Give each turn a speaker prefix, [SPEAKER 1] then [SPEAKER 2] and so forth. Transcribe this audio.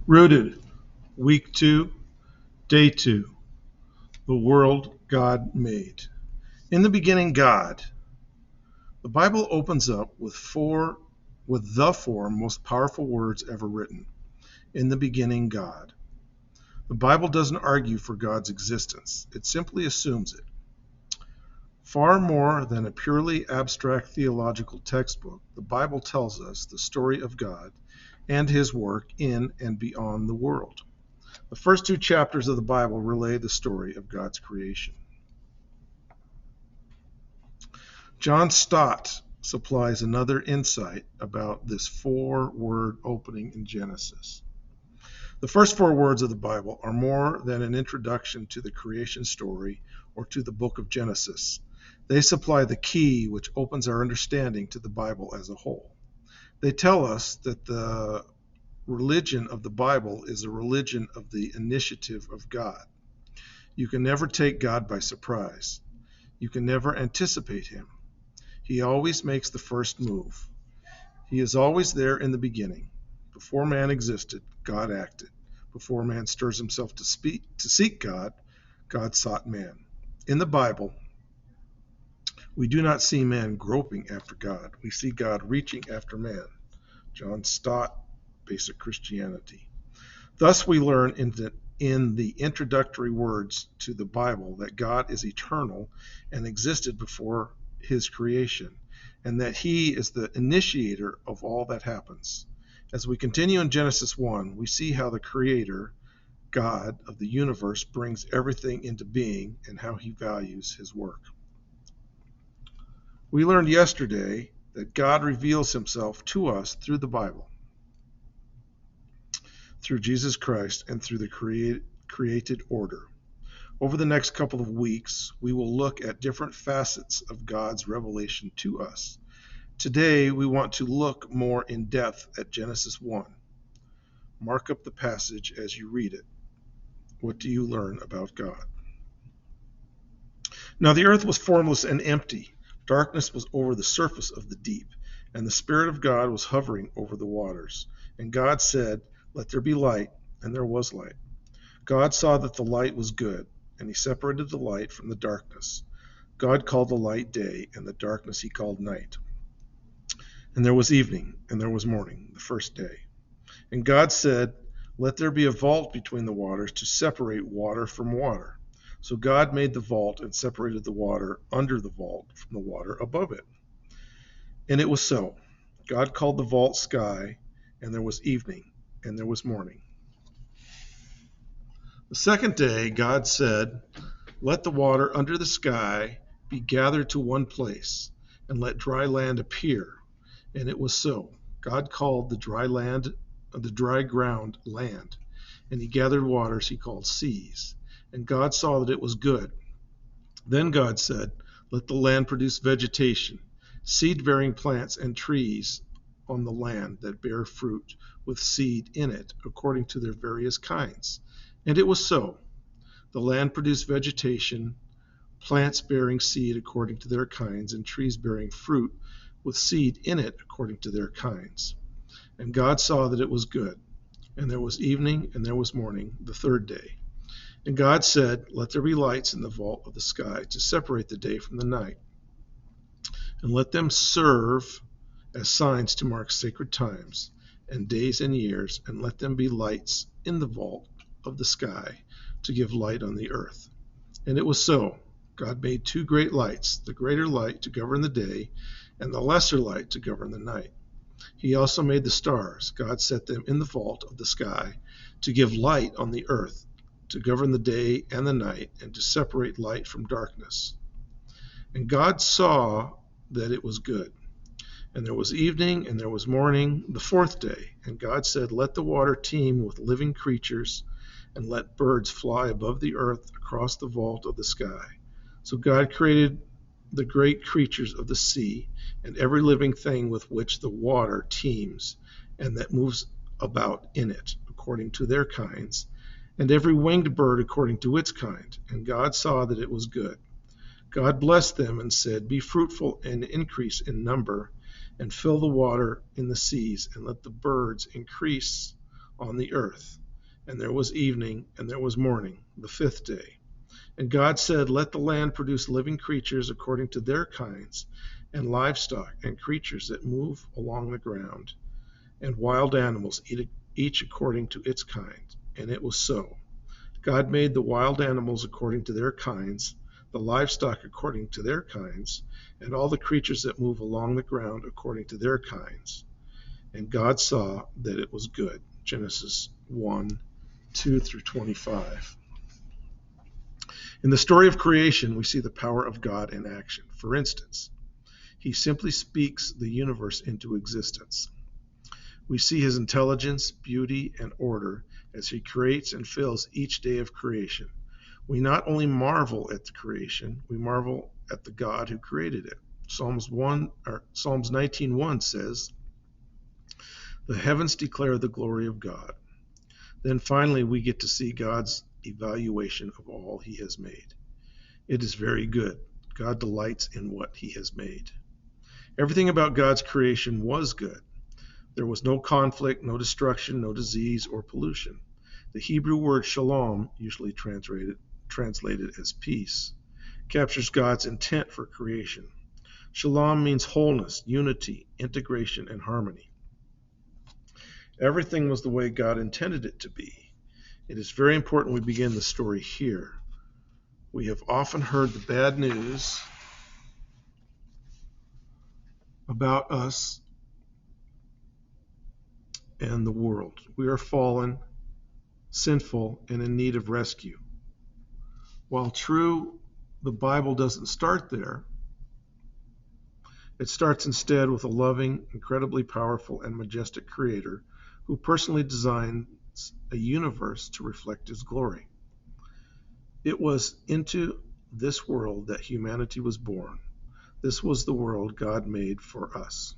[SPEAKER 1] Rooted, Week 2, Day 2, The World God Made. In the beginning, God. The Bible opens up with the four most powerful words ever written. In the beginning, God. The Bible doesn't argue for God's existence. It simply assumes it. Far more than a purely abstract theological textbook, the Bible tells us the story of God and his work in and beyond the world. The first two chapters of the Bible relay the story of God's creation. John Stott supplies another insight about this four-word opening in Genesis. The first four words of the Bible are more than an introduction to the creation story or to the book of Genesis. They supply the key which opens our understanding to the Bible as a whole. They tell us that the religion of the Bible is a religion of the initiative of God. You can never take God by surprise. You can never anticipate him. He always makes the first move. He is always there in the beginning. Before man existed, God acted. Before man stirs himself to seek God, God sought man. In the Bible, we do not see man groping after God. We see God reaching after man. John Stott, Basic Christianity. Thus we learn in the introductory words to the Bible that God is eternal and existed before his creation, and that he is the initiator of all that happens. As we continue in Genesis 1, we see how the Creator, God of the universe, brings everything into being and how he values his work. We learned yesterday that God reveals himself to us through the Bible, through Jesus Christ, and through the created order. Over the next couple of weeks, we will look at different facets of God's revelation to us. Today, we want to look more in depth at Genesis 1. Mark up the passage as you read it. What do you learn about God? Now the earth was formless and empty. Darkness was over the surface of the deep, and the Spirit of God was hovering over the waters. And God said, "Let there be light," and there was light. God saw that the light was good, and he separated the light from the darkness. God called the light day, and the darkness he called night. And there was evening, and there was morning, the first day. And God said, "Let there be a vault between the waters to separate water from water." So God made the vault and separated the water under the vault from the water above it. And it was so. God called the vault sky, and there was evening, and there was morning. The second day, God said, "Let the water under the sky be gathered to one place, and let dry land appear." And it was so. God called the dry ground land, and he gathered waters he called seas. And God saw that it was good. Then God said, "Let the land produce vegetation, seed-bearing plants and trees on the land that bear fruit with seed in it, according to their various kinds." And it was so. The land produced vegetation, plants bearing seed according to their kinds, and trees bearing fruit with seed in it according to their kinds. And God saw that it was good. And there was evening, and there was morning, the third day. And God said, "Let there be lights in the vault of the sky to separate the day from the night, and let them serve as signs to mark sacred times, and days and years, and let them be lights in the vault of the sky to give light on the earth." And it was so. God made two great lights, the greater light to govern the day, and the lesser light to govern the night. He also made the stars. God set them in the vault of the sky to give light on the earth, to govern the day and the night, and to separate light from darkness. And God saw that it was good. And there was evening, and there was morning, the fourth day. And God said, "Let the water teem with living creatures, and let birds fly above the earth across the vault of the sky." So God created the great creatures of the sea, and every living thing with which the water teems, and that moves about in it, according to their kinds, and every winged bird according to its kind. And God saw that it was good. God blessed them and said, "Be fruitful and increase in number, and fill the water in the seas, and let the birds increase on the earth. And there was evening, and there was morning, the fifth day. And God said, let the land produce living creatures according to their kinds, and livestock, and creatures that move along the ground, and wild animals, each according to its kind. And it was so. God made the wild animals according to their kinds, the livestock according to their kinds, and all the creatures that move along the ground according to their kinds. And God saw that it was good. Genesis 1:2 through 25. In the story of creation, we see the power of God in action. For instance, he simply speaks the universe into existence. We see his intelligence, beauty, and order as he creates and fills each day of creation. We not only marvel at the creation, we marvel at the God who created it. Psalms 19:1 says, "The heavens declare the glory of God." Then finally we get to see God's evaluation of all he has made. It is very good. God delights in what he has made. Everything about God's creation was good. There was no conflict, no destruction, no disease or pollution. The Hebrew word shalom, usually translated as peace, captures God's intent for creation. Shalom means wholeness, unity, integration, and harmony. Everything was the way God intended it to be. It is very important we begin the story here. We have often heard the bad news about us and the world. We are fallen, sinful, and in need of rescue. While true, the Bible doesn't start there. It starts instead with a loving, incredibly powerful, and majestic Creator who personally designs a universe to reflect his glory. It was into this world that humanity was born. This was the world God made for us.